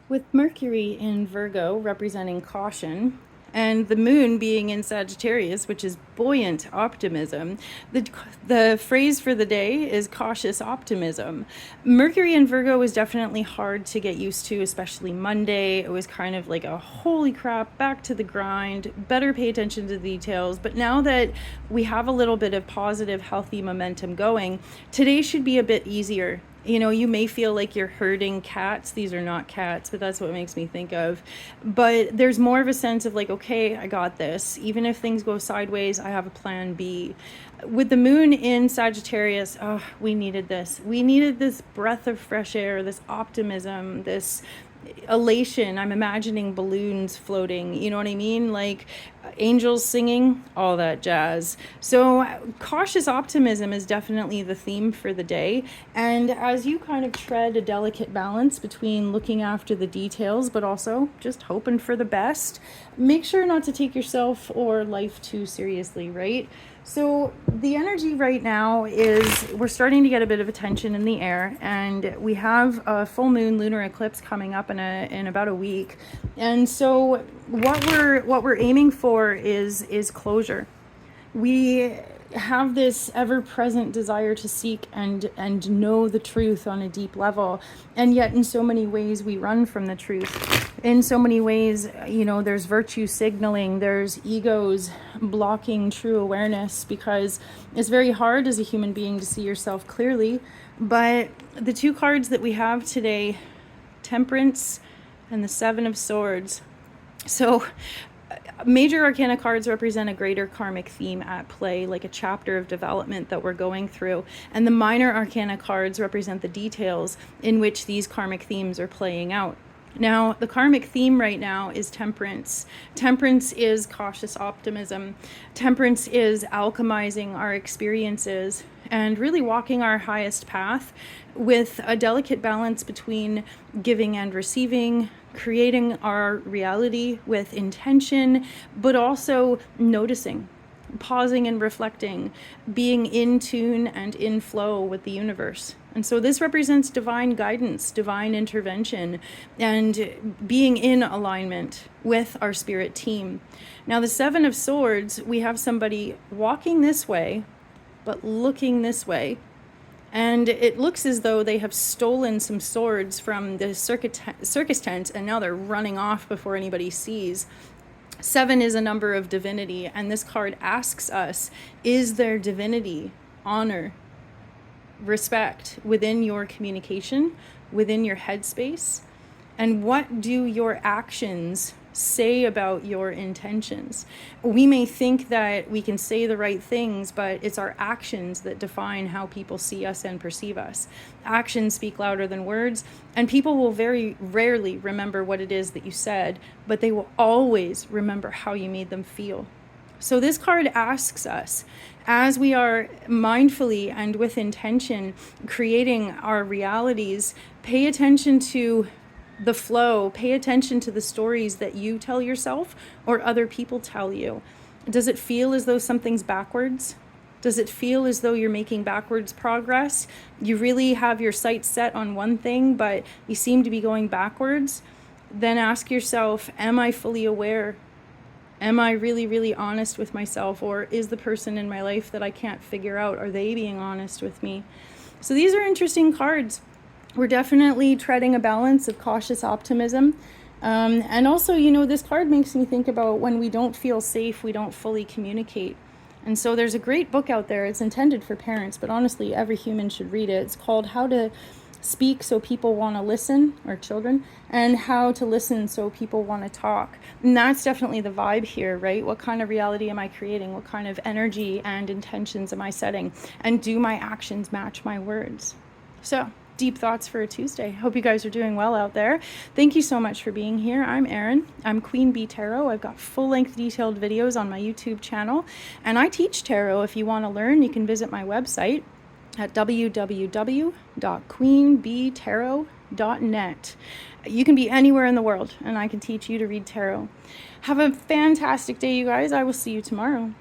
With Mercury in Virgo representing caution, and the moon being in Sagittarius, which is buoyant optimism, the phrase for the day is cautious optimism. Mercury in Virgo was definitely hard to get used to, especially Monday. It was kind of like a holy crap, back to the grind, better pay attention to the details. But now that we have a little bit of positive, healthy momentum going, today should be a bit easier. You know, you may feel like you're herding cats. These are not cats, but that's what it makes me think of. But there's more of a sense of like, okay, I got this. Even if things go sideways, I have a plan B. With the moon in Sagittarius, oh, we needed this. We needed this breath of fresh air, this optimism, this elation. I'm imagining balloons floating, you know what I mean? Like angels singing, all that jazz. So cautious optimism is definitely the theme for the day. And as you kind of tread a delicate balance between looking after the details, but also just hoping for the best, make sure not to take yourself or life too seriously, right? So the energy right now is we're starting to get a bit of attention in the air, and we have a full moon lunar eclipse coming up in about a week. And so what we're aiming for is closure. We have this ever-present desire to seek and know the truth on a deep level, and yet in so many ways we run from the truth. In so many ways, you know, there's virtue signaling, there's egos blocking true awareness, because it's very hard as a human being to see yourself clearly. But the two cards that we have today, Temperance and the Seven of Swords. So major arcana cards represent a greater karmic theme at play, like a chapter of development that we're going through. And the minor arcana cards represent the details in which these karmic themes are playing out. Now, the karmic theme right now is temperance. Temperance is cautious optimism. Temperance is alchemizing our experiences and really walking our highest path with a delicate balance between giving and receiving, creating our reality with intention, but also noticing, pausing and reflecting, being in tune and in flow with the universe. And so this represents divine guidance, divine intervention, and being in alignment with our spirit team. Now, the Seven of Swords, we have somebody walking this way, but looking this way. And it looks as though they have stolen some swords from the circus tent, and now they're running off before anybody sees. Seven is a number of divinity, and this card asks us, is there divinity, honor, respect within your communication, within your headspace? And what do your actions say about your intentions? We may think that we can say the right things, but it's our actions that define how people see us and perceive us. Actions speak louder than words, and people will very rarely remember what it is that you said, but they will always remember how you made them feel. So this card asks us, as we are mindfully and with intention creating our realities, pay attention to the flow, pay attention to the stories that you tell yourself or other people tell you. Does it feel as though something's backwards? Does it feel as though you're making backwards progress? You really have your sights set on one thing, but you seem to be going backwards? Then ask yourself, am I fully aware? Am I really, really honest with myself? Or is the person in my life that I can't figure out, are they being honest with me? So these are interesting cards. We're definitely treading a balance of cautious optimism. And also, you know, this card makes me think about when we don't feel safe, we don't fully communicate. And so there's a great book out there. It's intended for parents, but honestly, every human should read it. It's called How to Speak So People Want to Listen, or children, and How to Listen So People Want to Talk. And that's definitely the vibe here, right? What kind of reality am I creating? What kind of energy and intentions am I setting? And do my actions match my words? So, deep thoughts for a Tuesday. Hope you guys are doing well out there. Thank you so much for being here. I'm Erin. I'm QueenBeeTarot. I've got full-length detailed videos on my YouTube channel, and I teach tarot. If you want to learn, you can visit my website at www.QueenBeeTarot.net. You can be anywhere in the world, and I can teach you to read tarot. Have a fantastic day, you guys. I will see you tomorrow.